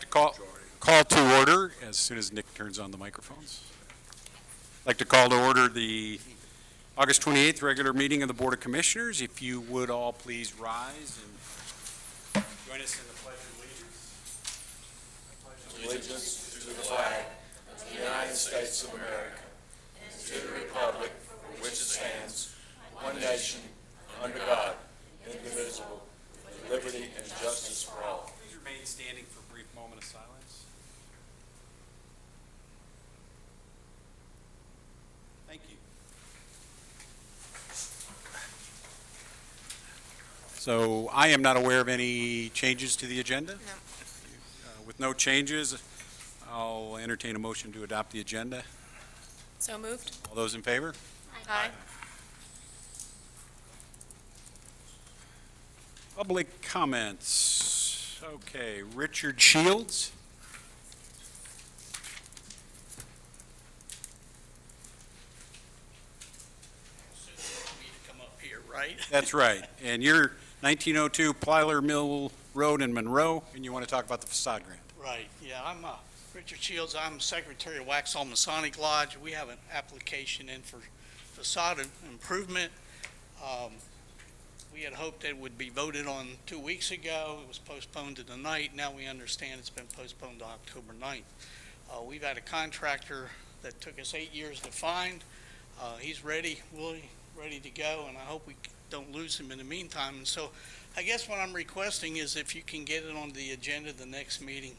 To call to order as soon as Nick turns on the microphones. I'd like to call to order the August 28th regular meeting of the Board of Commissioners. If you would all please rise and join us in the Pledge of Allegiance. Allegiance to the flag of the United States of America and to the republic for which it stands, one nation, under God, indivisible, with liberty and justice for all. Please remain standing for a brief moment of silence. Thank you. So I am not aware of any changes to the agenda. No. With no changes, I'll entertain a motion to adopt the agenda. So moved. All those in favor? Aye. Public comments. Okay, Richard Shields. Me to come up here, right? That's right. And you're 1902 Plyler Mill Road in Monroe, and you want to talk about the facade grant. Right, yeah, I'm Richard Shields. I'm Secretary of Waxhaw Masonic Lodge. We have an application in for facade improvement. We had hoped it would be voted on 2 weeks ago. It was postponed to tonight. Now we understand it's been postponed to October 9th. We've had a contractor that took us 8 years to find. He's ready, really ready to go, and I hope we don't lose him in the meantime. And so I guess what I'm requesting is if you can get it on the agenda of the next meeting,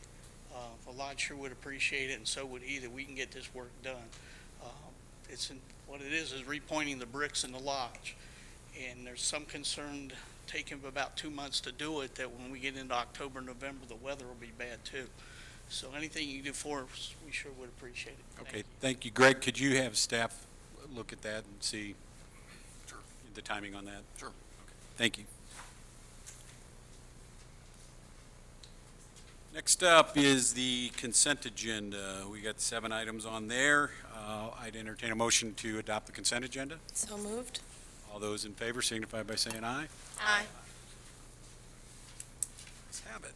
the lodge sure would appreciate it, and so would he, that we can get this work done. What it is repointing the bricks in the lodge. And there's some concern taking about 2 months to do it, that when we get into October, November, the weather will be bad too. So anything you can do for us, we sure would appreciate it. Okay, thank you. Greg, could you have staff look at that and see the timing on that? Sure. Okay. Thank you. Next up is the consent agenda. We got 7 items on there. I'd entertain a motion to adopt the consent agenda. So moved. All those in favor signify by saying aye. Aye. Let's have it.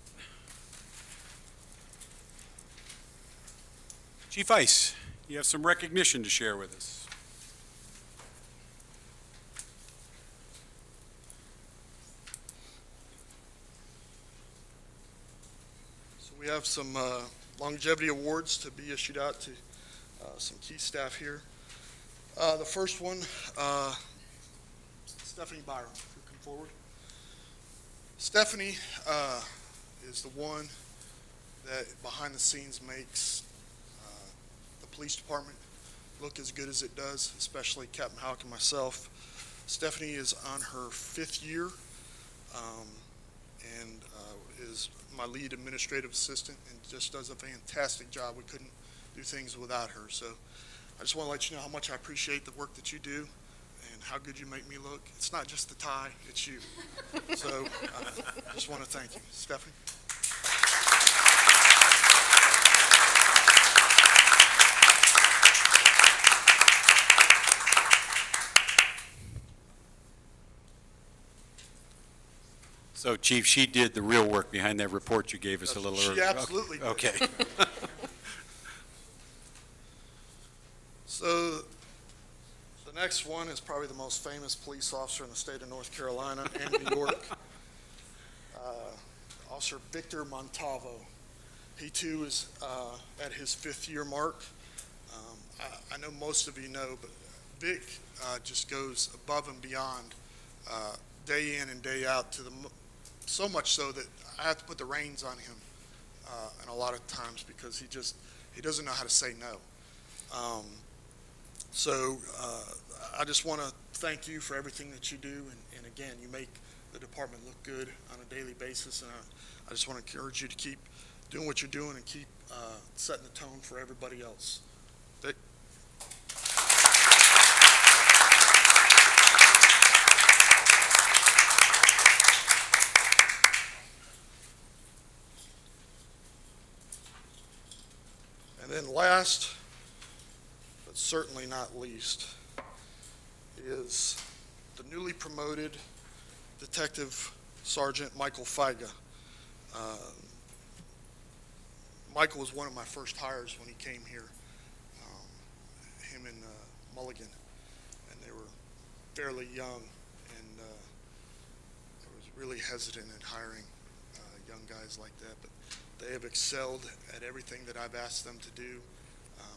Chief Ice, you have some recognition to share with us. So we have some longevity awards to be issued out to some key staff here. The first one, Stephanie Byram, if you come forward. Stephanie is the one that behind the scenes makes the police department look as good as it does, especially Captain Houck and myself. Stephanie is on her 5th year and is my lead administrative assistant and just does a fantastic job. We couldn't do things without her. So I just want to let you know how much I appreciate the work that you do and how good you make me look. It's not just the tie, it's you. So I just want to thank you. Stephanie. So, Chief, she did the real work behind that report you gave us a little earlier. She absolutely did. Okay. So the next one is probably the most famous police officer in the state of North Carolina and New York, Officer Victor Montalvo. He too is at his 5th year mark. I know most of you know, but Vic just goes above and beyond day in and day out to so much so that I have to put the reins on him and a lot of times because he doesn't know how to say no. So I just want to thank you for everything that you do, and again, you make the department look good on a daily basis, and I just want to encourage you to keep doing what you're doing and keep setting the tone for everybody else. Vic? And then last, but certainly not least, is the newly promoted Detective Sergeant Michael Feiga. Michael was one of my first hires when he came here, him and Mulligan, and they were fairly young, and I was really hesitant at hiring young guys like that, but they have excelled at everything that I've asked them to do.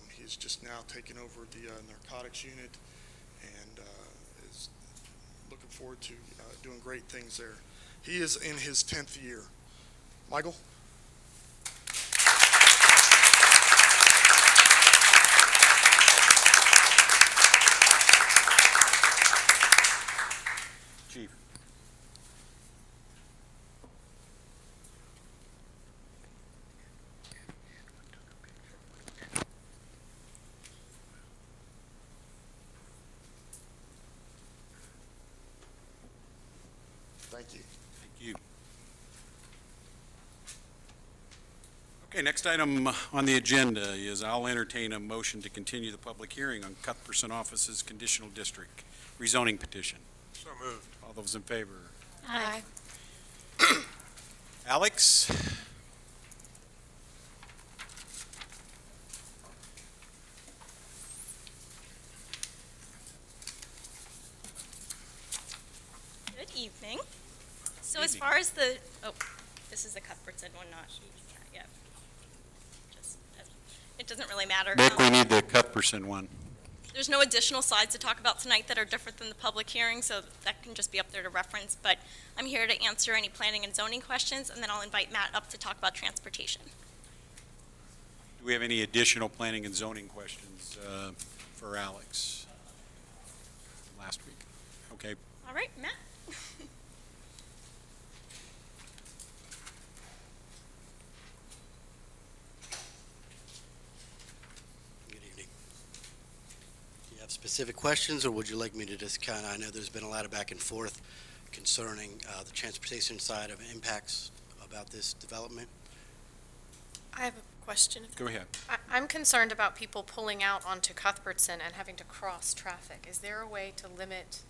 He's just now taken over the narcotics unit and is looking forward to doing great things there. He is in his 10th year. Michael? Chief. Thank you. Thank you. Okay, next item on the agenda is I'll entertain a motion to continue the public hearing on Cuthbertson Office's conditional district rezoning petition. So moved. All those in favor? Aye. Alex? Good evening. So as Evening. far as the, oh, this is the Cuthbertson one, not yet. Just, it doesn't really matter. Nick, we need the Cuthbertson one. There's no additional slides to talk about tonight that are different than the public hearing, so that can just be up there to reference. But I'm here to answer any planning and zoning questions, and then I'll invite Matt up to talk about transportation. Do we have any additional planning and zoning questions for Alex? Last week. Okay. All right, Matt. Good evening. Do you have specific questions, or would you like me to just kind of, I know there's been a lot of back and forth concerning the transportation side of impacts about this development? I have a question. Go ahead. I'm concerned about people pulling out onto Cuthbertson and having to cross traffic. Is there a way to limit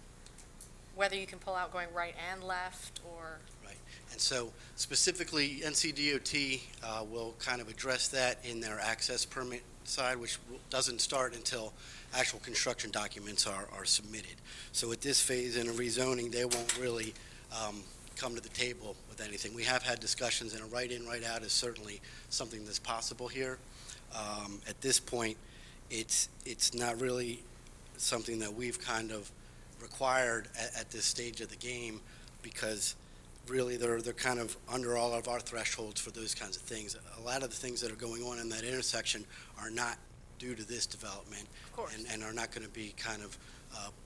whether you can pull out going right and left, or? Right. And so specifically, NCDOT will kind of address that in their access permit side, which doesn't start until actual construction documents are submitted. So at this phase in a rezoning, they won't really come to the table with anything. We have had discussions, and a right-in, right-out is certainly something that's possible here. At this point, it's not really something that we've kind of required at this stage of the game, because really they're kind of under all of our thresholds for those kinds of things. A lot of the things that are going on in that intersection are not due to this development, and are not going to be kind of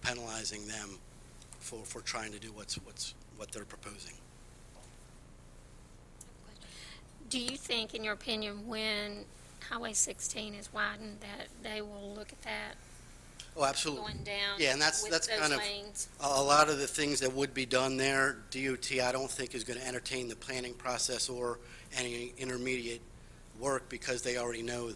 penalizing them for trying to do what they're proposing. Do you think, in your opinion, when Highway 16 is widened, that they will look at that Oh, absolutely. going down? Yeah, and that's with kind those of lanes? a lot of the things that would be done there. DOT, I don't think, is going to entertain the planning process or any intermediate work, because they already know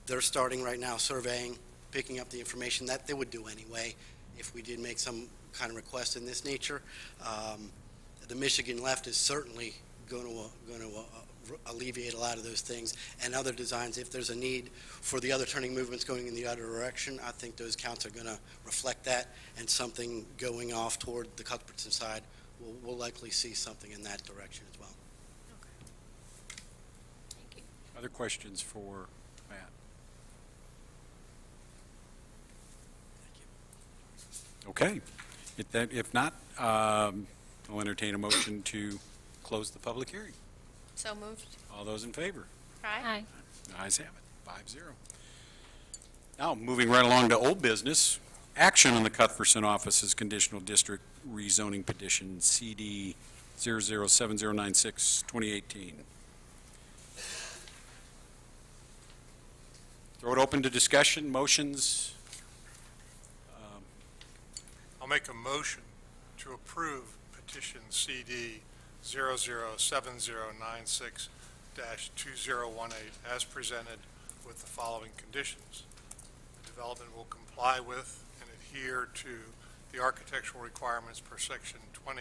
they're starting right now surveying, picking up the information that they would do anyway if we did make some kind of request in this nature. The Michigan left is certainly going to alleviate a lot of those things, and other designs. If there's a need for the other turning movements going in the other direction, I think those counts are going to reflect that, and something going off toward the Cuthbertson side, we'll likely see something in that direction as well. Thank you. Other questions for Matt? Okay. If not, I'll entertain a motion to close the public hearing. So moved. All those in favor? Aye. The ayes have it, 5-0. Now, moving right along to old business, action on the Cuthbertson Office's conditional district rezoning petition, CD 007096, 2018. Throw it open to discussion, motions. I'll make a motion to approve petition CD 007096-2018 as presented with the following conditions. The development will comply with and adhere to the architectural requirements per section 20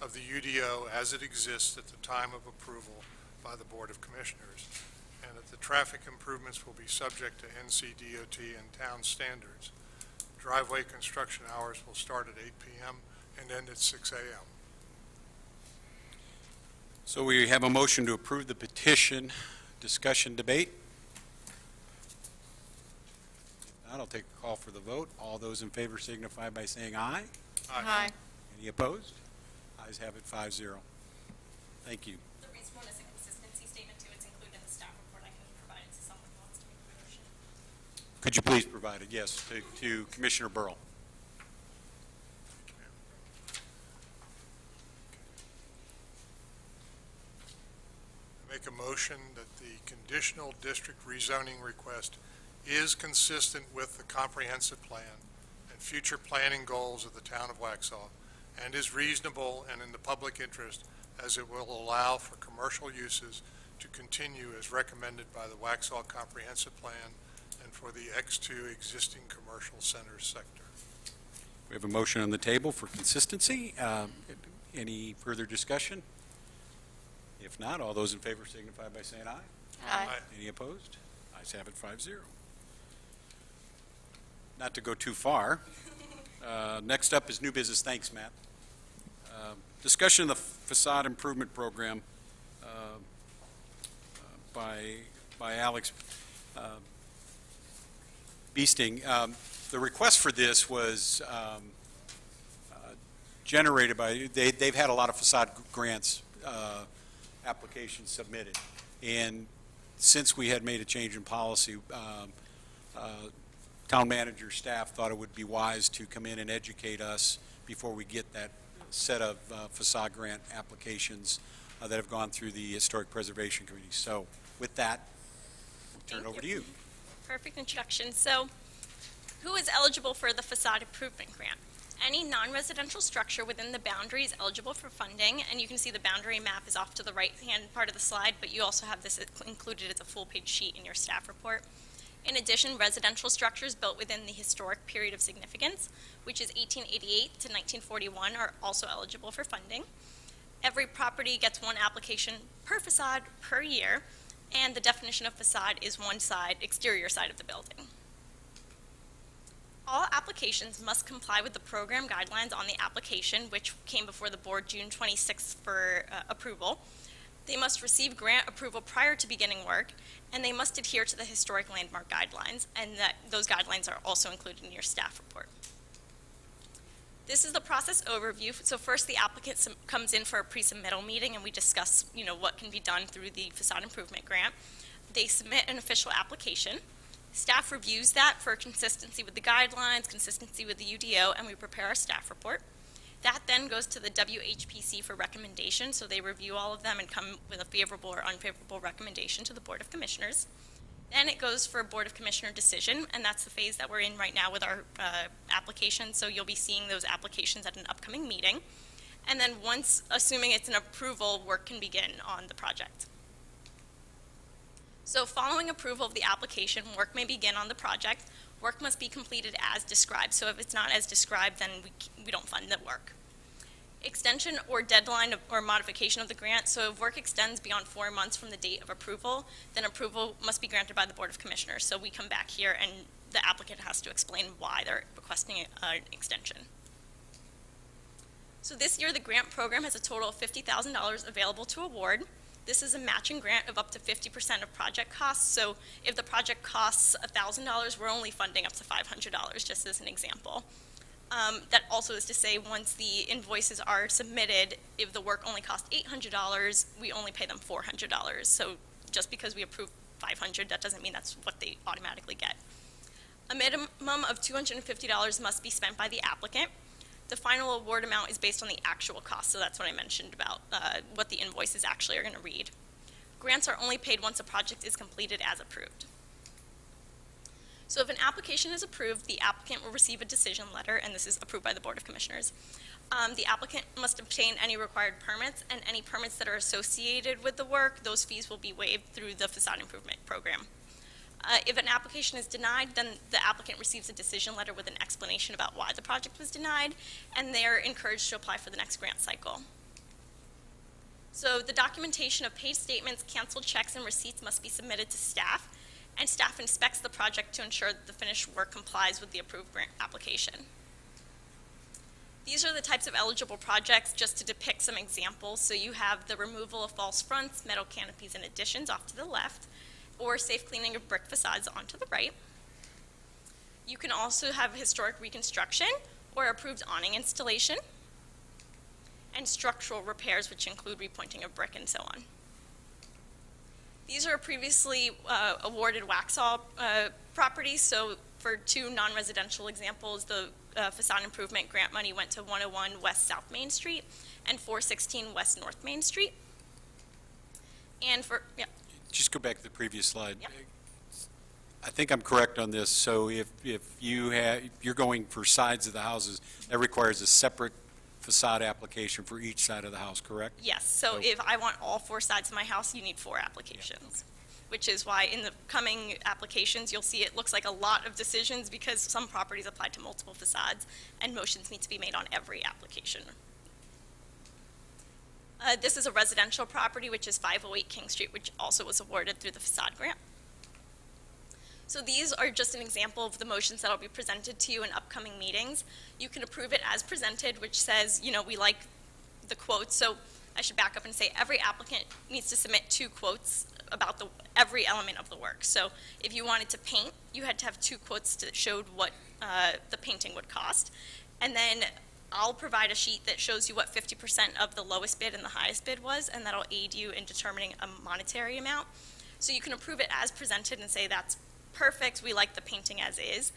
of the UDO as it exists at the time of approval by the Board of Commissioners, and that The traffic improvements will be subject to NCDOT and town standards. Driveway construction hours will start at 8 p.m. and end at 6 a.m. So we have a motion to approve the petition. Discussion, debate? If not, I'll take a call for the vote. All those in favor signify by saying aye. Aye. Any opposed? Ayes have it 5-0. Thank you. The reason one is a consistency statement too. It's included in the staff report. I can provide it to someone who wants to make a motion. Could you please provide it? Yes, to Commissioner Burrow. Make a motion that the conditional district rezoning request is consistent with the comprehensive plan and future planning goals of the town of Waxhaw, and is reasonable and in the public interest, as it will allow for commercial uses to continue as recommended by the Waxhaw Comprehensive Plan and for the X2 existing commercial centers sector. We have a motion on the table for consistency. Any further discussion? If not, all those in favor signify by saying aye. Aye. Any opposed? Ayes have it 5-0. Not to go too far, next up is new business. Thanks, Matt. Discussion of the facade improvement program by Alex Beasting. The request for this was generated by, they've had a lot of facade grants applications submitted. And since we had made a change in policy, town manager staff thought it would be wise to come in and educate us before we get that set of facade grant applications that have gone through the Historic Preservation Committee. So with that, I'll turn it over to you. Perfect introduction. So, who is eligible for the facade improvement grant? Any non-residential structure within the boundary is eligible for funding, and you can see the boundary map is off to the right-hand part of the slide, but you also have this included as a full-page sheet in your staff report. In addition, residential structures built within the historic period of significance, which is 1888 to 1941, are also eligible for funding. Every property gets one application per facade per year, and the definition of facade is one side, exterior side of the building. All applications must comply with the program guidelines on the application, which came before the board June 26th for approval. They must receive grant approval prior to beginning work, and they must adhere to the historic landmark guidelines, and those guidelines are also included in your staff report. This is the process overview. So first, the applicant comes in for a pre-submittal meeting, and we discuss, what can be done through the facade improvement grant. They submit an official application. Staff reviews that for consistency with the guidelines, consistency with the UDO, and we prepare our staff report. That then goes to the WHPC for recommendation, so they review all of them and come with a favorable or unfavorable recommendation to the Board of Commissioners. Then it goes for a Board of Commissioner decision, and that's the phase that we're in right now with our application, so you'll be seeing those applications at an upcoming meeting. And then once, assuming it's an approval, work can begin on the project. So following approval of the application, work may begin on the project. Work must be completed as described. So if it's not as described, then we don't fund the work. Extension or deadline or modification of the grant. So if work extends beyond 4 months from the date of approval, then approval must be granted by the Board of Commissioners. So we come back here and the applicant has to explain why they're requesting an extension. So this year the grant program has a total of $50,000 available to award. This is a matching grant of up to 50% of project costs. So if the project costs $1,000, we're only funding up to $500, just as an example. That also is to say, once the invoices are submitted, if the work only costs $800, we only pay them $400. So just because we approve $500, that doesn't mean that's what they automatically get. A minimum of $250 must be spent by the applicant. The final award amount is based on the actual cost, so that's what I mentioned about what the invoices actually are going to read. Grants are only paid once a project is completed as approved. So if an application is approved, the applicant will receive a decision letter, and this is approved by the Board of Commissioners. The applicant must obtain any required permits, and any permits that are associated with the work, those fees will be waived through the facade improvement program. If an application is denied, then the applicant receives a decision letter with an explanation about why the project was denied, and they're encouraged to apply for the next grant cycle. So the documentation of paid statements, canceled checks, and receipts must be submitted to staff, and staff inspects the project to ensure that the finished work complies with the approved grant application. These are the types of eligible projects, just to depict some examples. So you have the removal of false fronts, metal canopies and additions off to the left, or safe cleaning of brick facades onto the right. You can also have historic reconstruction or approved awning installation, and structural repairs, which include repointing of brick and so on. These are previously awarded Waxhaw properties. So for two non-residential examples, the facade improvement grant money went to 101 West South Main Street and 416 West North Main Street. And for, yeah. Just go back to the previous slide. Yep. I think I'm correct on this. So if you're going for sides of the houses, that requires a separate facade application for each side of the house, correct? Yes, so if I want all four sides of my house, you need 4 applications, which is why in the coming applications, you'll see it looks like a lot of decisions because some properties apply to multiple facades and motions need to be made on every application. This is a residential property, which is 508 King Street, which also was awarded through the facade grant. So these are just an example of the motions that will be presented to you in upcoming meetings. You can approve it as presented, which says, you know, we like the quotes. So I should back up and say every applicant needs to submit 2 quotes about every element of the work. So if you wanted to paint, you had to have 2 quotes that showed what the painting would cost. And then I'll provide a sheet that shows you what 50% of the lowest bid and the highest bid was, and that'll aid you in determining a monetary amount. So you can approve it as presented and say that's perfect, we like the painting as is.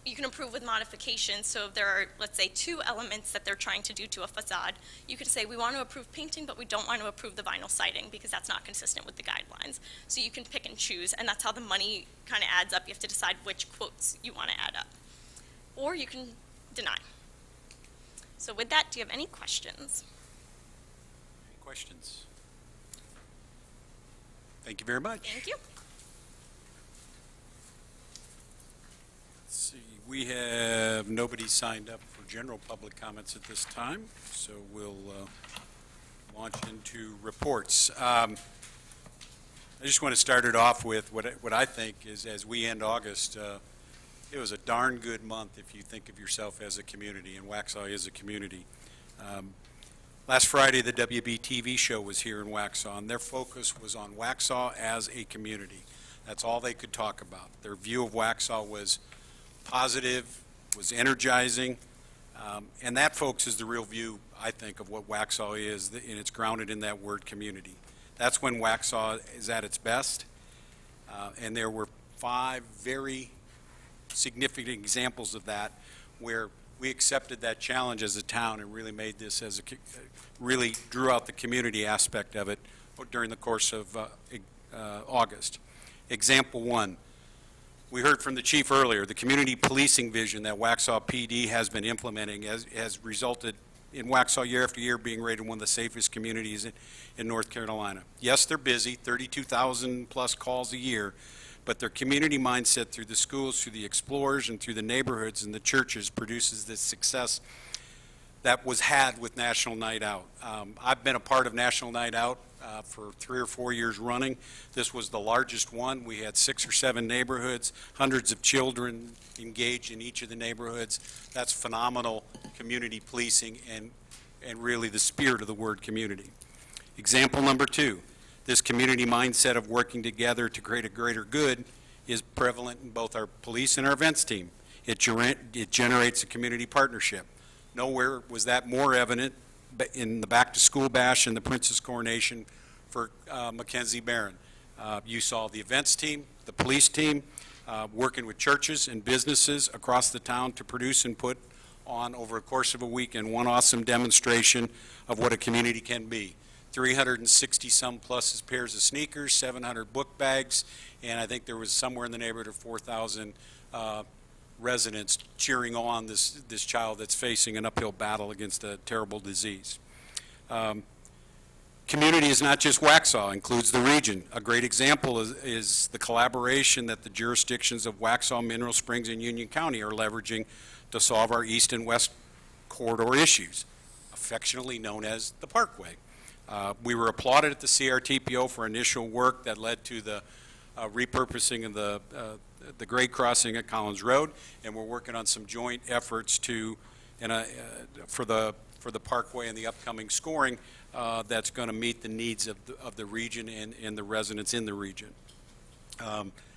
You can approve with modifications, so if there are, let's say, 2 elements that they're trying to do to a facade, you can say we want to approve painting, but we don't want to approve the vinyl siding because that's not consistent with the guidelines. So you can pick and choose, and that's how the money kind of adds up. You have to decide which quotes you want to add up. Or you can deny. So with that, do you have any questions? Any questions? Thank you very much. Thank you. Let's see, we have nobody signed up for general public comments at this time, so we'll launch into reports. I just want to start it off with what I think is, as we end August, it was a darn good month if you think of yourself as a community, and Waxhaw is a community. Last Friday, the WB TV show was here in Waxhaw, and their focus was on Waxhaw as a community. That's all they could talk about. Their view of Waxhaw was positive, was energizing, and that, folks, is the real view, I think, of what Waxhaw is, and it's grounded in that word community. That's when Waxhaw is at its best, and there were 5 very significant examples of that where we accepted that challenge as a town and really made this as really drew out the community aspect of it during the course of August. Example 1. We heard from the chief earlier, the community policing vision that Waxhaw PD has been implementing has resulted in Waxhaw year after year being rated one of the safest communities in North Carolina. Yes, they're busy, 32,000 plus calls a year, but their community mindset through the schools, through the explorers, and through the neighborhoods and the churches produces this success that was had with National Night Out. I've been a part of National Night Out for 3 or 4 years running. This was the largest one. We had 6 or 7 neighborhoods, hundreds of children engaged in each of the neighborhoods. That's phenomenal community policing and really the spirit of the word community. Example number 2, this community mindset of working together to create a greater good is prevalent in both our police and our events team. It generates a community partnership. Nowhere was that more evident in the Back to School Bash and the Princess Coronation for Mackenzie Barron. You saw the events team, the police team, working with churches and businesses across the town to produce and put on over the course of a weekend one awesome demonstration of what a community can be. 360 some plus pairs of sneakers, 700 book bags, and I think there was somewhere in the neighborhood of 4,000 residents cheering on this child that's facing an uphill battle against a terrible disease. Community is not just Waxhaw, includes the region. A great example is the collaboration that the jurisdictions of Waxhaw, Mineral Springs, and Union County are leveraging to solve our east and west corridor issues, affectionately known as the Parkway. We were applauded at the CRTPO for initial work that led to the repurposing of the grade crossing at Collins Road, and we're working on some joint efforts to, for the parkway and the upcoming scoring that's going to meet the needs of the region and the residents in the region.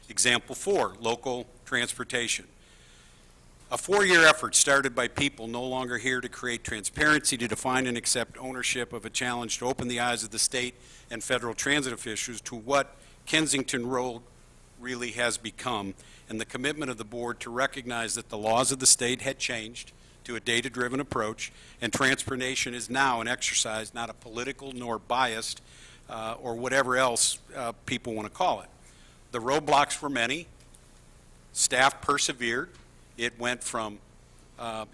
Example 4, local transportation. A 4-year effort started by people no longer here to create transparency, to define and accept ownership of a challenge to open the eyes of the state and federal transit officials to what Kensington Road really has become, and the commitment of the board to recognize that the laws of the state had changed to a data-driven approach, and transportation is now an exercise, not a political nor biased or whatever else people want to call it. The roadblocks were many. Staff persevered. It went from,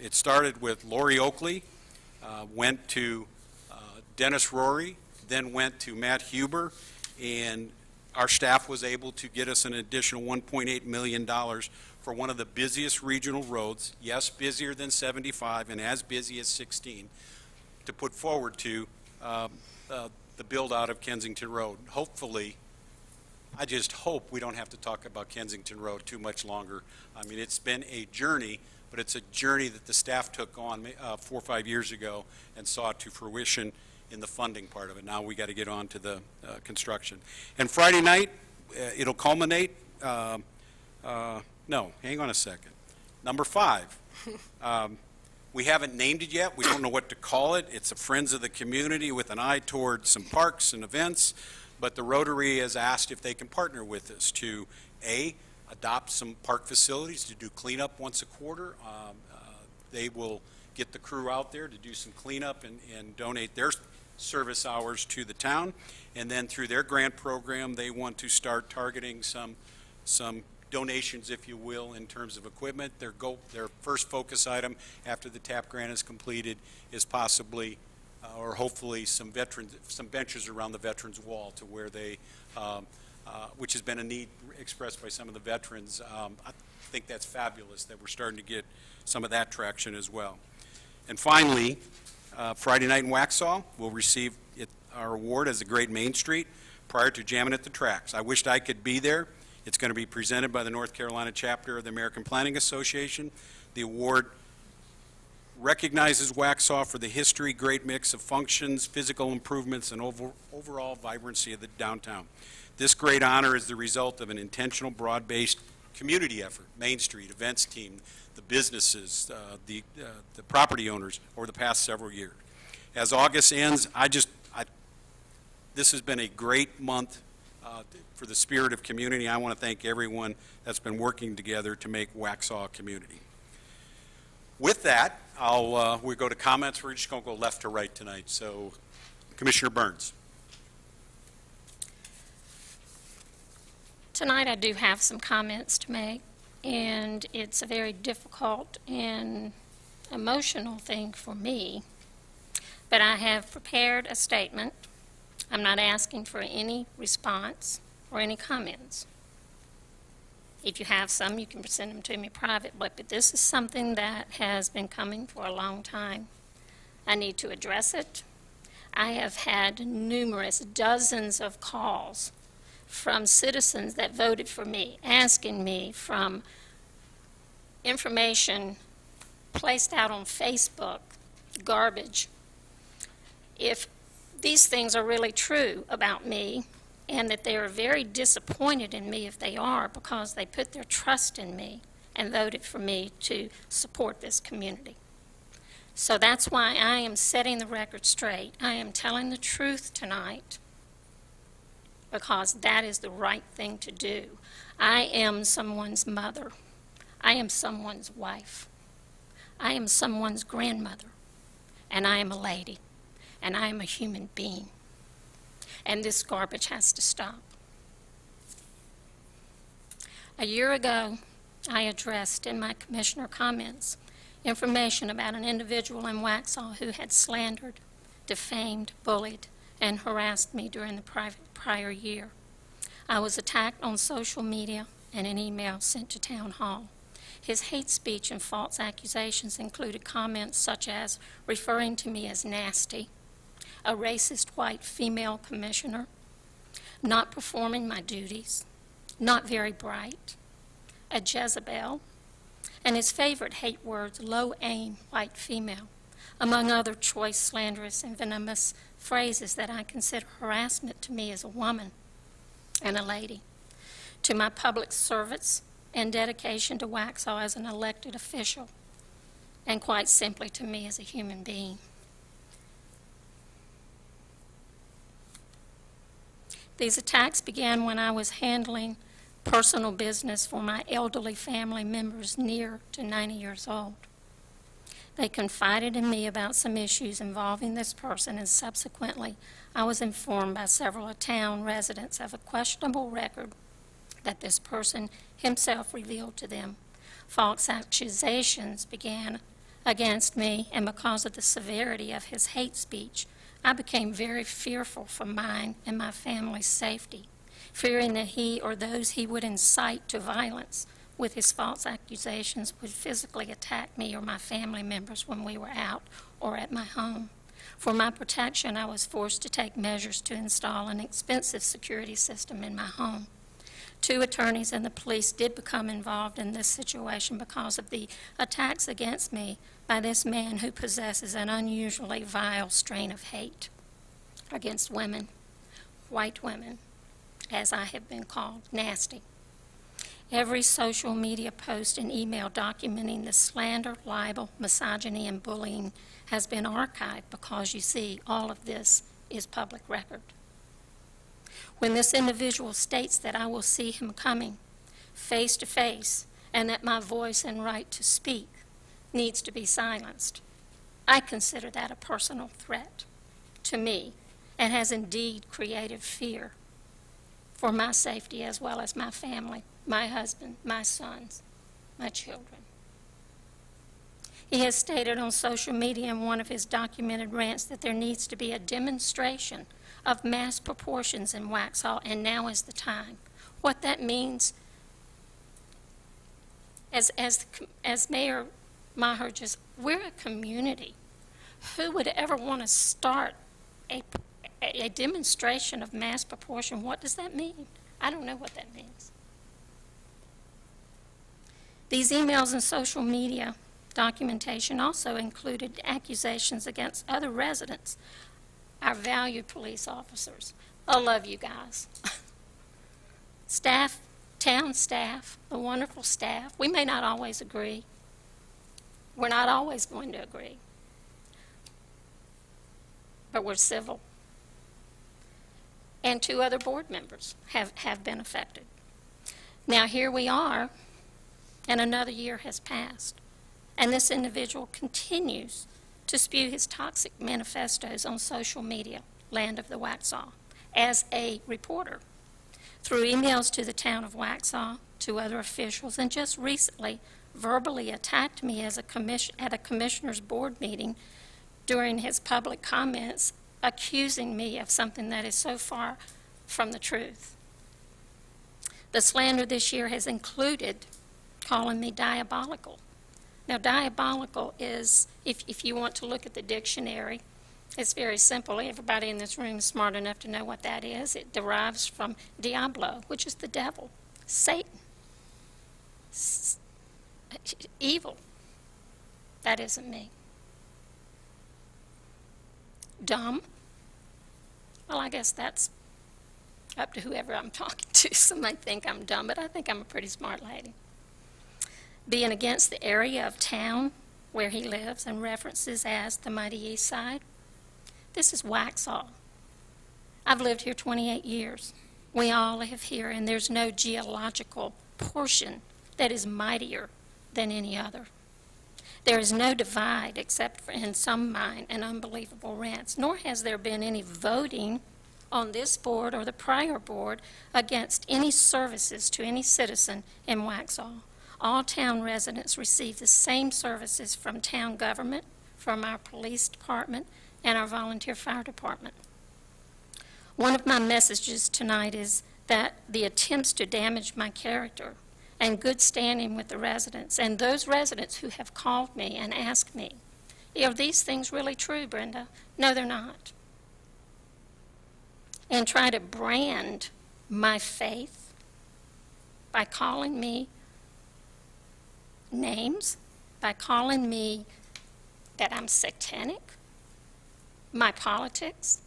it started with Lori Oakley, went to Dennis Rory, then went to Matt Huber, and our staff was able to get us an additional $1.8 million for one of the busiest regional roads, yes, busier than 75 and as busy as 16, to put forward to the build-out of Kensington Road. Hopefully, I just hope we don't have to talk about Kensington Road too much longer. I mean, it's been a journey, but it's a journey that the staff took on 4 or 5 years ago and saw to fruition in the funding part of it. Now we got to get on to the construction. And Friday night, it'll culminate. No, hang on a second. Number 5. We haven't named it yet. We don't know what to call it. It's a Friends of the Community with an eye toward some parks and events. But the Rotary has asked if they can partner with us to, A, adopt some park facilities to do cleanup once a quarter. They will get the crew out there to do some cleanup and donate their service hours to the town. And then through their grant program, they want to start targeting some donations, if you will, in terms of equipment. Their first focus item after the TAP grant is completed is possibly or hopefully some benches around the Veterans Wall to where they, which has been a need expressed by some of the veterans. I think that's fabulous that we're starting to get some of that traction as well. And finally, Friday night in Waxhaw, we'll receive our award as a Great Main Street prior to jamming at the tracks. I wished I could be there. It's going to be presented by the North Carolina chapter of the American Planning Association. The award recognizes Waxhaw for the history, great mix of functions, physical improvements, and overall vibrancy of the downtown. This great honor is the result of an intentional, broad-based community effort, Main Street, events team, the businesses, the property owners over the past several years. As August ends, this has been a great month for the spirit of community. I want to thank everyone that's been working together to make Waxhaw a community. With that, we go to comments. We're just going to go left to right tonight. So, Commissioner Burns. Tonight I do have some comments to make, and it's a very difficult and emotional thing for me. But I have prepared a statement. I'm not asking for any response or any comments. If you have some, you can send them to me privately, but this is something that has been coming for a long time. I need to address it. I have had numerous, dozens of calls from citizens that voted for me, asking me from information placed out on Facebook, garbage, if these things are really true about me, and that they are very disappointed in me if they are, because they put their trust in me and voted for me to support this community. So that's why I am setting the record straight. I am telling the truth tonight because that is the right thing to do. I am someone's mother. I am someone's wife. I am someone's grandmother. And I am a lady. And I am a human being. And this garbage has to stop. A year ago, I addressed in my commissioner comments information about an individual in Waxhaw who had slandered, defamed, bullied, and harassed me during the prior year. I was attacked on social media and an email sent to Town Hall. His hate speech and false accusations included comments such as referring to me as nasty, a racist white female commissioner, not performing my duties, not very bright, a Jezebel, and his favorite hate words, low-aim white female, among other choice, slanderous, and venomous phrases that I consider harassment to me as a woman and a lady, to my public service and dedication to Waxhaw as an elected official, and quite simply to me as a human being. These attacks began when I was handling personal business for my elderly family members near to 90 years old. They confided in me about some issues involving this person, and subsequently I was informed by several town residents of a questionable record that this person himself revealed to them. False accusations began against me, and because of the severity of his hate speech, I became very fearful for mine and my family's safety, fearing that he or those he would incite to violence with his false accusations would physically attack me or my family members when we were out or at my home. For my protection, I was forced to take measures to install an expensive security system in my home. 2 attorneys and the police did become involved in this situation because of the attacks against me by this man who possesses an unusually vile strain of hate against women, white women, as I have been called, nasty. Every social media post and email documenting the slander, libel, misogyny, and bullying has been archived because, you see, all of this is public record. When this individual states that I will see him coming face to face and that my voice and right to speak needs to be silenced, I consider that a personal threat to me and has indeed created fear for my safety as well as my family, my husband, my sons, my children. He has stated on social media in one of his documented rants that there needs to be a demonstration of mass proportions in Waxhaw, and now is the time. What that means, as Mayor Maher just, we're a community. Who would ever want to start a demonstration of mass proportion? What does that mean? I don't know what that means. These emails and social media documentation also included accusations against other residents, our valued police officers. I love you guys. Staff, town staff, the wonderful staff. We may not always agree. We're not always going to agree. But we're civil. And 2 other board members have been affected. Now here we are, and another year has passed, and this individual continues to spew his toxic manifestos on social media, land of the Waxhaw, as a reporter, through emails to the town of Waxhaw, to other officials, and just recently verbally attacked me as at a commissioner's board meeting during his public comments, accusing me of something that is so far from the truth. The slander this year has included calling me diabolical. Now, diabolical is, if you want to look at the dictionary, it's very simple. Everybody in this room is smart enough to know what that is. It derives from diablo, which is the devil, Satan, evil. That isn't me. Dumb. Well, I guess that's up to whoever I'm talking to. Some might think I'm dumb, but I think I'm a pretty smart lady. Being against the area of town where he lives and references as the mighty East Side. This is Waxhaw. I've lived here 28 years. We all live here, and there's no geological portion that is mightier than any other. There is no divide except for in some mine and unbelievable rents, nor has there been any voting on this board or the prior board against any services to any citizen in Waxhaw. All town residents receive the same services from town government, from our police department, and our volunteer fire department. One of my messages tonight is that the attempts to damage my character and good standing with the residents, and those residents who have called me and asked me, are these things really true, Brenda? No, they're not. and try to brand my faith by calling me names, by calling me that I'm satanic, my politics,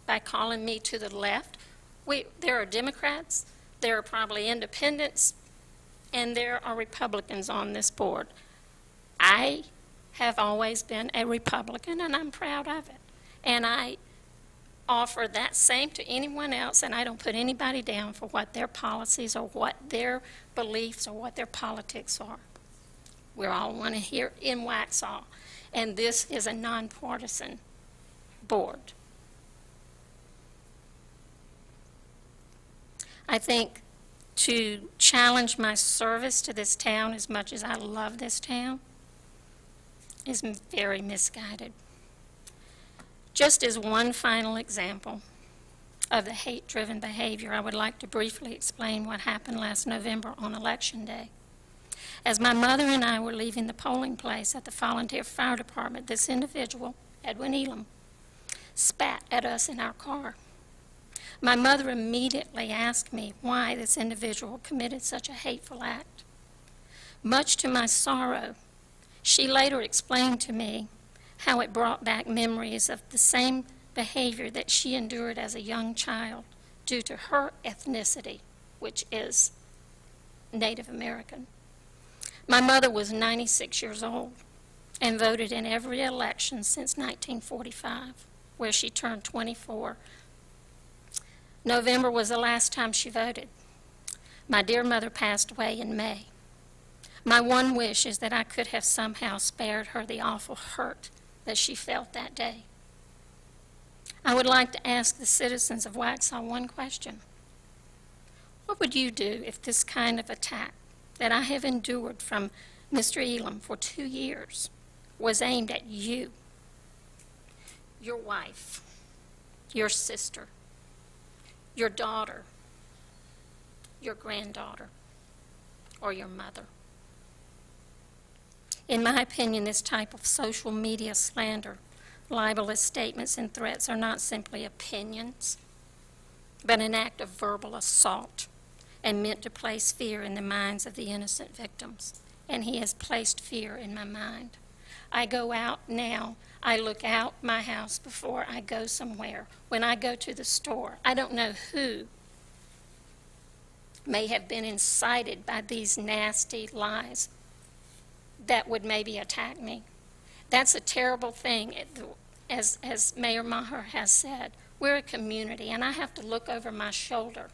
by calling me to the left. There are Democrats, there are probably independents, and there are Republicans on this board. I have always been a Republican, and I'm proud of it. And I offer that same to anyone else, and I don't put anybody down for what their policies or what their beliefs or what their politics are. We're all one here in Waxhaw, and this is a nonpartisan board. I think to challenge my service to this town as much as I love this town is very misguided. Just as one final example of the hate-driven behavior, I would like to briefly explain what happened last November on Election Day. As my mother and I were leaving the polling place at the volunteer fire department, this individual, Edwin Elam, spat at us in our car. My mother immediately asked me why this individual committed such a hateful act. Much to my sorrow, she later explained to me how it brought back memories of the same behavior that she endured as a young child due to her ethnicity, which is Native American. My mother was 96 years old and voted in every election since 1945, where she turned 24. November was the last time she voted. My dear mother passed away in May. My one wish is that I could have somehow spared her the awful hurt that she felt that day. I would like to ask the citizens of Waxhaw one question. What would you do if this kind of attack that I have endured from Mr. Elam for 2 years was aimed at you, your wife, your sister, your daughter, your granddaughter, or your mother? In my opinion, this type of social media slander, libelous statements and threats are not simply opinions, but an act of verbal assault and meant to place fear in the minds of the innocent victims. And he has placed fear in my mind. I go out now, I look out my house before I go somewhere. When I go to the store, I don't know who may have been incited by these nasty lies that would maybe attack me. That's a terrible thing. As Mayor Maher has said, we're a community, and I have to look over my shoulder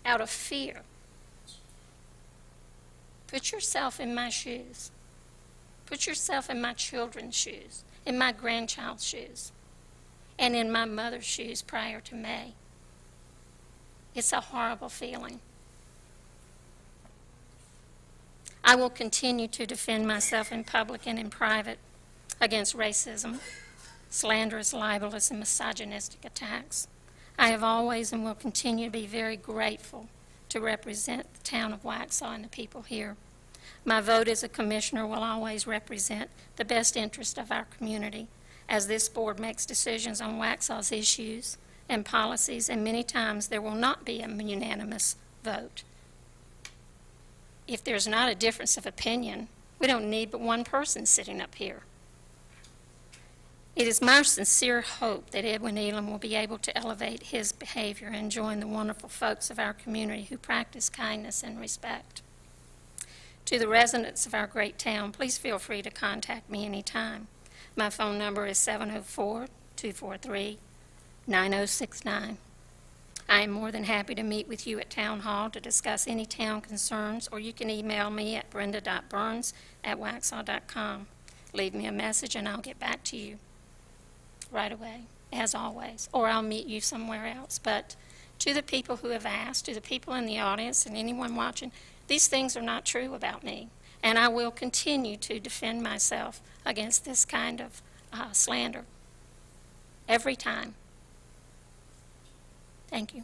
out of fear. Put yourself in my shoes. Put yourself in my children's shoes, in my grandchild's shoes, and in my mother's shoes prior to May. It's a horrible feeling. I will continue to defend myself in public and in private against racism, slanderous, libelous, and misogynistic attacks. I have always and will continue to be very grateful to represent the town of Waxhaw and the people here. My vote as a commissioner will always represent the best interest of our community, as this board makes decisions on Waxhaw's issues and policies, and many times there will not be a unanimous vote. If there's not a difference of opinion, we don't need but one person sitting up here. It is my sincere hope that Edwin Elam will be able to elevate his behavior and join the wonderful folks of our community who practice kindness and respect. To the residents of our great town, please feel free to contact me anytime. My phone number is 704-243-9069. I am more than happy to meet with you at Town Hall to discuss any town concerns, or you can email me at brenda.burns@waxhaw.com. Leave me a message and I'll get back to you right away, as always, or I'll meet you somewhere else. But to the people who have asked, to the people in the audience and anyone watching, these things are not true about me, and I will continue to defend myself against this kind of slander every time. Thank you.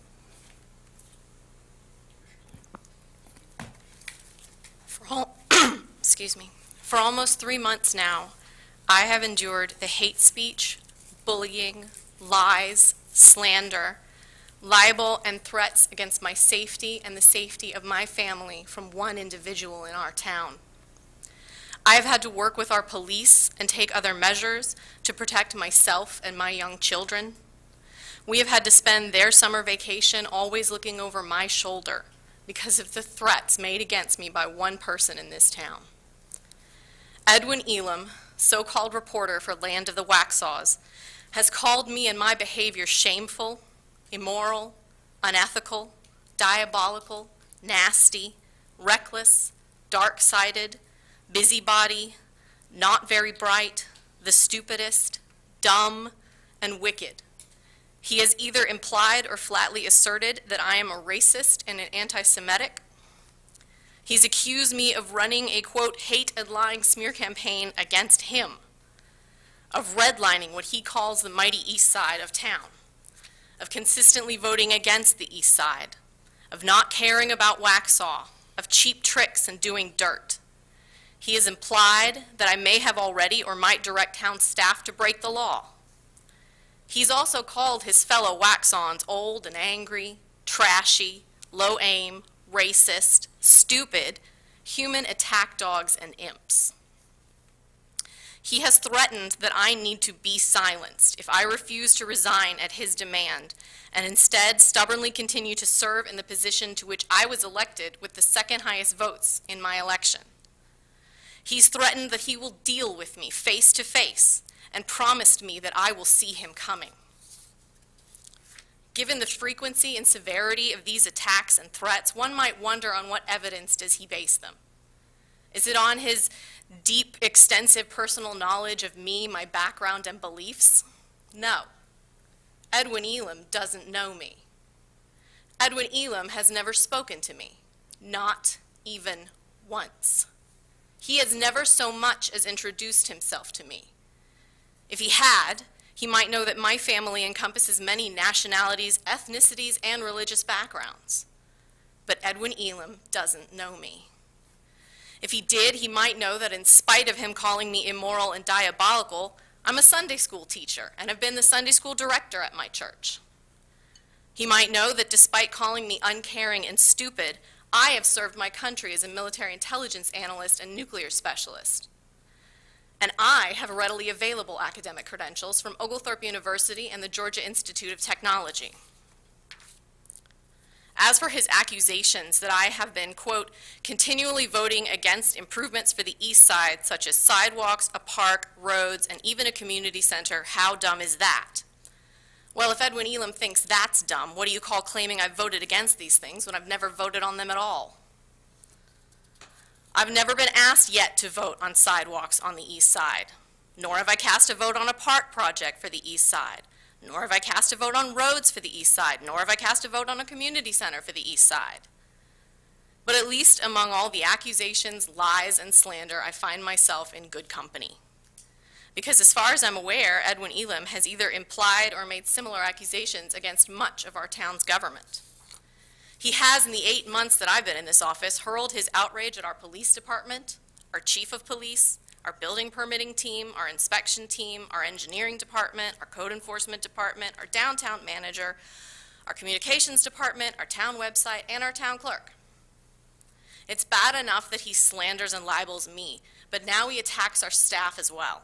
Excuse me. For almost 3 months now, I have endured the hate speech, bullying, lies, slander, libel, and threats against my safety and the safety of my family from one individual in our town. I have had to work with our police and take other measures to protect myself and my young children. We have had to spend their summer vacation always looking over my shoulder because of the threats made against me by one person in this town. Edwin Elam, so-called reporter for Land of the Waxhaws, has called me and my behavior shameful, immoral, unethical, diabolical, nasty, reckless, dark-sided, busybody, not very bright, the stupidest, dumb, and wicked. He has either implied or flatly asserted that I am a racist and an anti-Semitic. He's accused me of running a, quote, hate and lying smear campaign against him, of redlining what he calls the mighty east side of town, of consistently voting against the east side, of not caring about Waxhaw, of cheap tricks and doing dirt. He has implied that I may have already or might direct town staff to break the law. He's also called his fellow Waxhawns old and angry, trashy, low aim, racist, stupid, human attack dogs, and imps. He has threatened that I need to be silenced if I refuse to resign at his demand and instead stubbornly continue to serve in the position to which I was elected with the second highest votes in my election. He's threatened that he will deal with me face to face and promised me that I will see him coming. Given the frequency and severity of these attacks and threats, one might wonder on what evidence does he base them. Is it on his deep, extensive personal knowledge of me, my background, and beliefs? No. Edwin Elam doesn't know me. Edwin Elam has never spoken to me, not even once. He has never so much as introduced himself to me. If he had, he might know that my family encompasses many nationalities, ethnicities, and religious backgrounds. But Edwin Elam doesn't know me. If he did, he might know that in spite of him calling me immoral and diabolical, I'm a Sunday school teacher and have been the Sunday school director at my church. He might know that despite calling me uncaring and stupid, I have served my country as a military intelligence analyst and nuclear specialist. And I have readily available academic credentials from Oglethorpe University and the Georgia Institute of Technology. As for his accusations that I have been, quote, continually voting against improvements for the east side, such as sidewalks, a park, roads, and even a community center, how dumb is that? Well, if Edwin Elam thinks that's dumb, what do you call claiming I've voted against these things when I've never voted on them at all? I've never been asked yet to vote on sidewalks on the east side, nor have I cast a vote on a park project for the east side, nor have I cast a vote on roads for the east side, nor have I cast a vote on a community center for the east side. But at least among all the accusations, lies, and slander, I find myself in good company. Because as far as I'm aware, Edwin Elam has either implied or made similar accusations against much of our town's government. He has, in the 8 months that I've been in this office, hurled his outrage at our police department, our chief of police, our building permitting team, our inspection team, our engineering department, our code enforcement department, our downtown manager, our communications department, our town website, and our town clerk. It's bad enough that he slanders and libels me, but now he attacks our staff as well.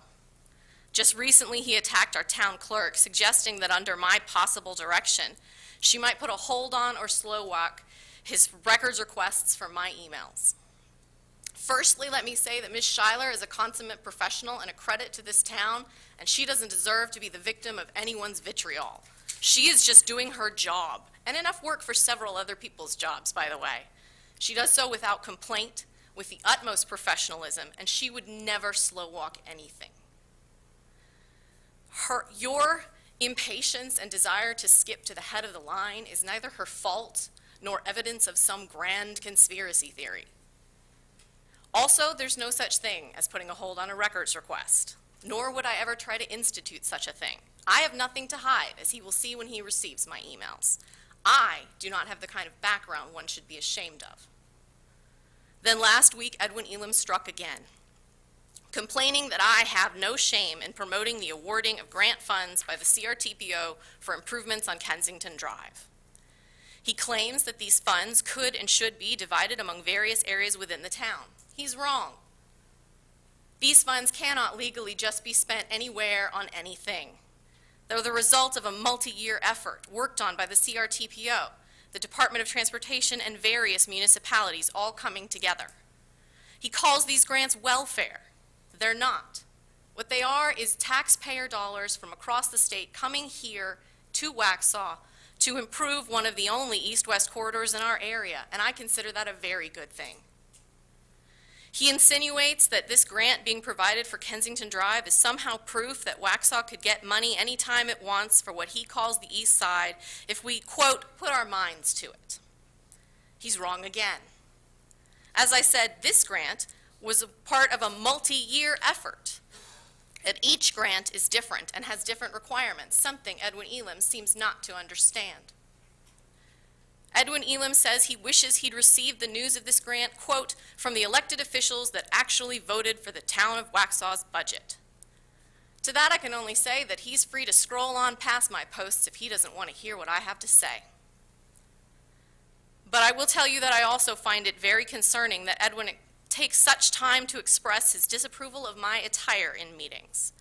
Just recently, he attacked our town clerk, suggesting that under my possible direction, she might put a hold on or slow walk his records requests for my emails. Firstly, let me say that Ms. Schuyler is a consummate professional and a credit to this town, and she doesn't deserve to be the victim of anyone's vitriol. She is just doing her job, and enough work for several other people's jobs, by the way. She does so without complaint, with the utmost professionalism, and she would never slow walk anything. Your impatience and desire to skip to the head of the line is neither her fault nor evidence of some grand conspiracy theory. Also, there's no such thing as putting a hold on a records request, nor would I ever try to institute such a thing. I have nothing to hide, as he will see when he receives my emails. I do not have the kind of background one should be ashamed of. Then last week, Edwin Elam struck again. complaining that I have no shame in promoting the awarding of grant funds by the CRTPO for improvements on Kensington Drive. He claims that these funds could and should be divided among various areas within the town. He's wrong. These funds cannot legally just be spent anywhere on anything. They're the result of a multi-year effort worked on by the CRTPO, the Department of Transportation, and various municipalities all coming together. He calls these grants welfare. They're not. What they are is taxpayer dollars from across the state coming here to Waxhaw to improve one of the only east-west corridors in our area, and I consider that a very good thing. He insinuates that this grant being provided for Kensington Drive is somehow proof that Waxhaw could get money anytime it wants for what he calls the east side if we, quote, put our minds to it. He's wrong again. As I said, this grant was a part of a multi-year effort. And each grant is different and has different requirements, something Edwin Elam seems not to understand. Edwin Elam says he wishes he'd received the news of this grant, quote, from the elected officials that actually voted for the town of Waxhaw's budget. To that I can only say that he's free to scroll on past my posts if he doesn't want to hear what I have to say. But I will tell you that I also find it very concerning that Edwin takes such time to express his disapproval of my attire in meetings.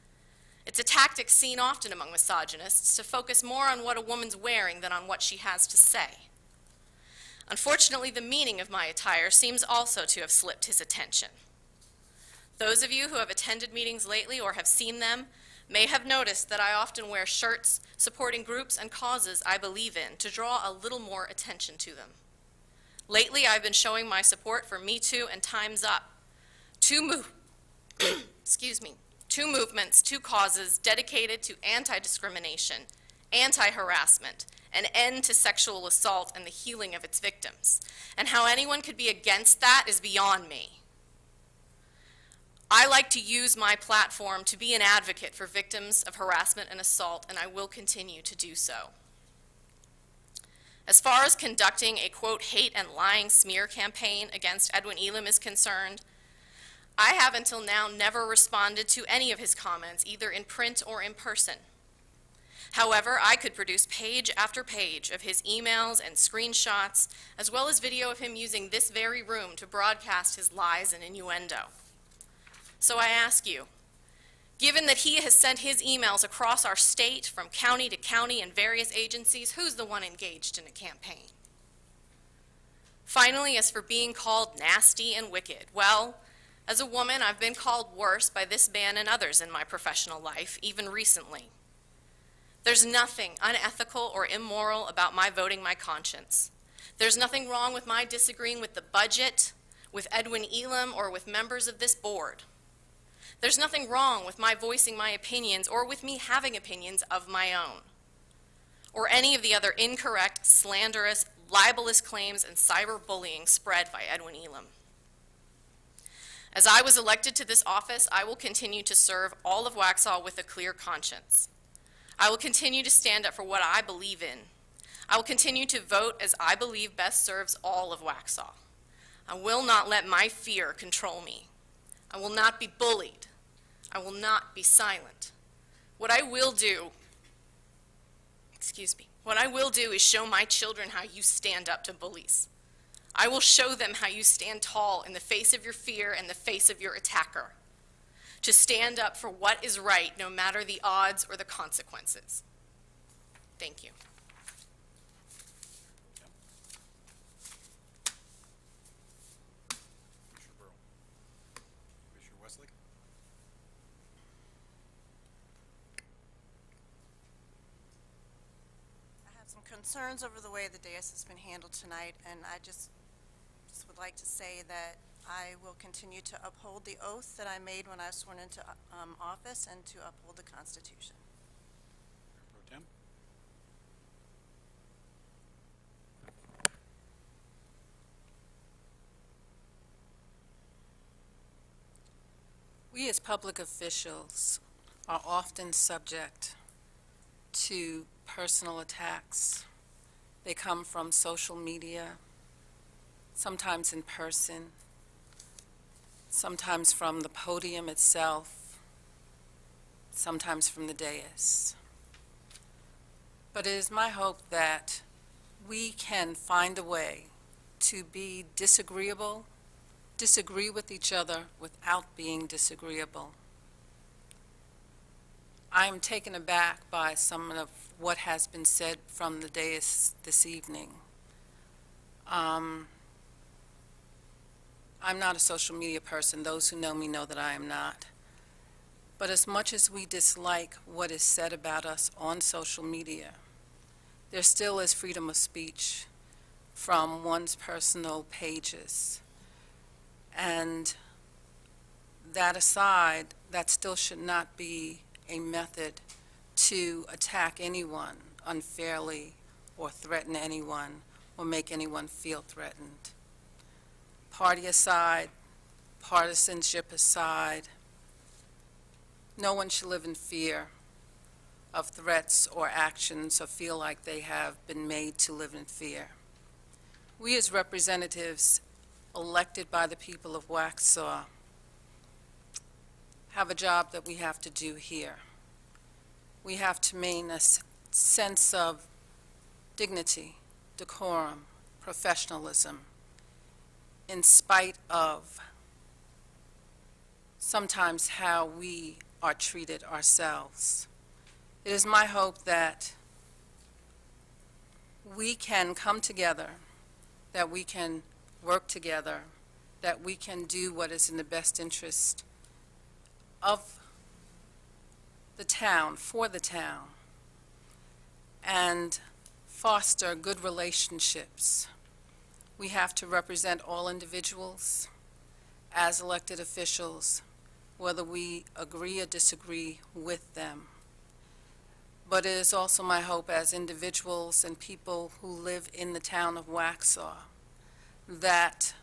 It's a tactic seen often among misogynists to focus more on what a woman's wearing than on what she has to say. Unfortunately, the meaning of my attire seems also to have slipped his attention. Those of you who have attended meetings lately or have seen them may have noticed that I often wear shirts supporting groups and causes I believe in to draw a little more attention to them. Lately, I've been showing my support for Me Too and Time's Up, two movements, two causes dedicated to anti-discrimination, anti-harassment, an end to sexual assault and the healing of its victims. And how anyone could be against that is beyond me. I like to use my platform to be an advocate for victims of harassment and assault, and I will continue to do so. As far as conducting a, quote, hate and lying smear campaign against Edwin Elam is concerned, I have until now never responded to any of his comments, either in print or in person. However, I could produce page after page of his emails and screenshots, as well as video of him using this very room to broadcast his lies and innuendo. So I ask you, given that he has sent his emails across our state from county to county and various agencies, who's the one engaged in a campaign? Finally, as for being called nasty and wicked, well, as a woman, I've been called worse by this man and others in my professional life, even recently. There's nothing unethical or immoral about my voting my conscience. There's nothing wrong with my disagreeing with the budget, with Edwin Elam, or with members of this board. There's nothing wrong with my voicing my opinions or with me having opinions of my own, or any of the other incorrect, slanderous, libelous claims and cyberbullying spread by Edwin Elam. As I was elected to this office, I will continue to serve all of Waxhaw with a clear conscience. I will continue to stand up for what I believe in. I will continue to vote as I believe best serves all of Waxhaw. I will not let my fear control me. I will not be bullied. I will not be silent. What I will do is show my children how you stand up to bullies. I will show them how you stand tall in the face of your fear and the face of your attacker, to stand up for what is right no matter the odds or the consequences. Thank you. Commissioner Westlake? I have some concerns over the way the dais has been handled tonight, and I just would like to say that I will continue to uphold the oath that I made when I was sworn into office and to uphold the Constitution. Pro Tem? We as public officials are often subject to personal attacks. They come from social media, sometimes in person. sometimes from the podium itself, sometimes from the dais. But it is my hope that we can find a way to be disagreeable, disagree with each other without being disagreeable. I am taken aback by some of what has been said from the dais this evening. I'm not a social media person. Those who know me know that I am not. But as much as we dislike what is said about us on social media, there still is freedom of speech from one's personal pages. And that aside, that still should not be a method to attack anyone unfairly or threaten anyone or make anyone feel threatened. Party aside, partisanship aside, no one should live in fear of threats or actions or feel like they have been made to live in fear. We as representatives elected by the people of Waxhaw have a job that we have to do here. We have to maintain a sense of dignity, decorum, professionalism, in spite of sometimes how we are treated ourselves. It is my hope that we can come together, that we can work together, that we can do what is in the best interest of the town, for the town, and foster good relationships. We have to represent all individuals as elected officials, whether we agree or disagree with them. But it is also my hope as individuals and people who live in the town of Waxhaw that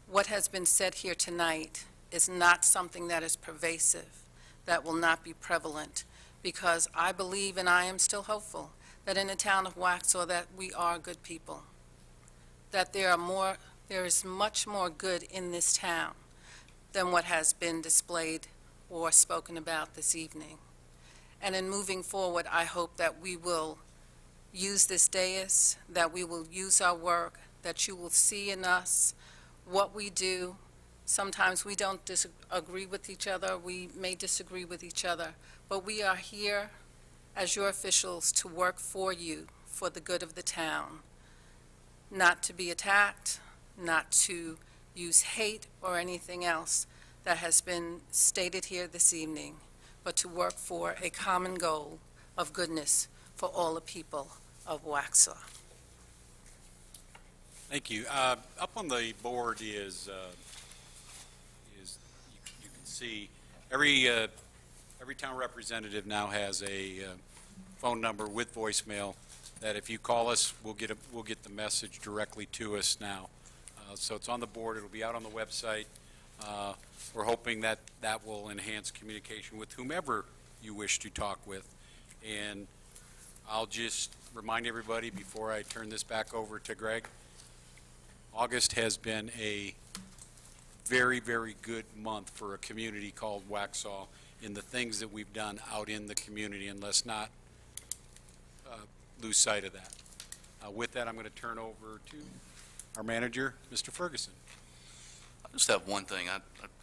what has been said here tonight is not something that is pervasive, that will not be prevalent, because I believe and I am still hopeful that in the town of Waxhaw that we are good people, that there is much more good in this town than what has been displayed or spoken about this evening. And in moving forward, I hope that we will use this dais, that we will use our work, that you will see in us what we do. Sometimes we don't disagree with each other, we may disagree with each other, but we are here as your officials to work for you, for the good of the town. Not to be attacked, not to use hate or anything else that has been stated here this evening, but to work for a common goal of goodness for all the people of Waxhaw. Thank you. Up on the board is you can see every town representative now has a phone number with voicemail that if you call us, we'll get the message directly to us now. So it's on the board. It'll be out on the website. We're hoping that that will enhance communication with whomever you wish to talk with. And I'll just remind everybody before I turn this back over to Greg, August has been a very, very good month for a community called Waxhaw in the things that we've done out in the community, and let's not lose sight of that. With that, I'm going to turn over to our manager, Mr. Ferguson. I just have one thing. I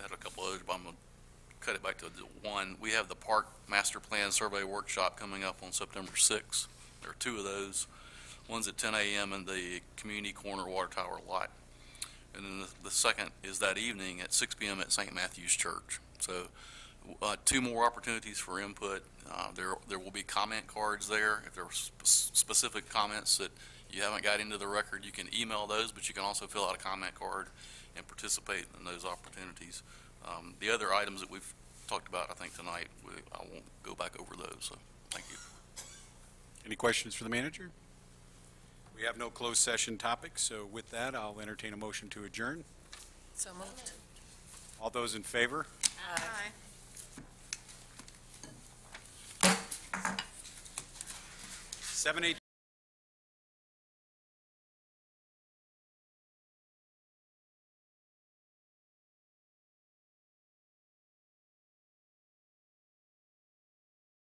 had a couple others, but I'm going to cut it back to one. We have the Park Master Plan Survey Workshop coming up on September 6th. There are two of those. One's at 10 a.m. in the Community Corner Water Tower lot. And then the second is that evening at 6 p.m. at St. Matthew's Church. So two more opportunities for input. There will be comment cards there. If there are specific comments that you haven't got into the record, you can email those, but you can also fill out a comment card and participate in those opportunities. The other items that we've talked about, I think, tonight, I won't go back over those. So thank you. Any questions for the manager? We have no closed session topics, so with that, I'll entertain a motion to adjourn. So moved. All those in favor? Aye. 7:18.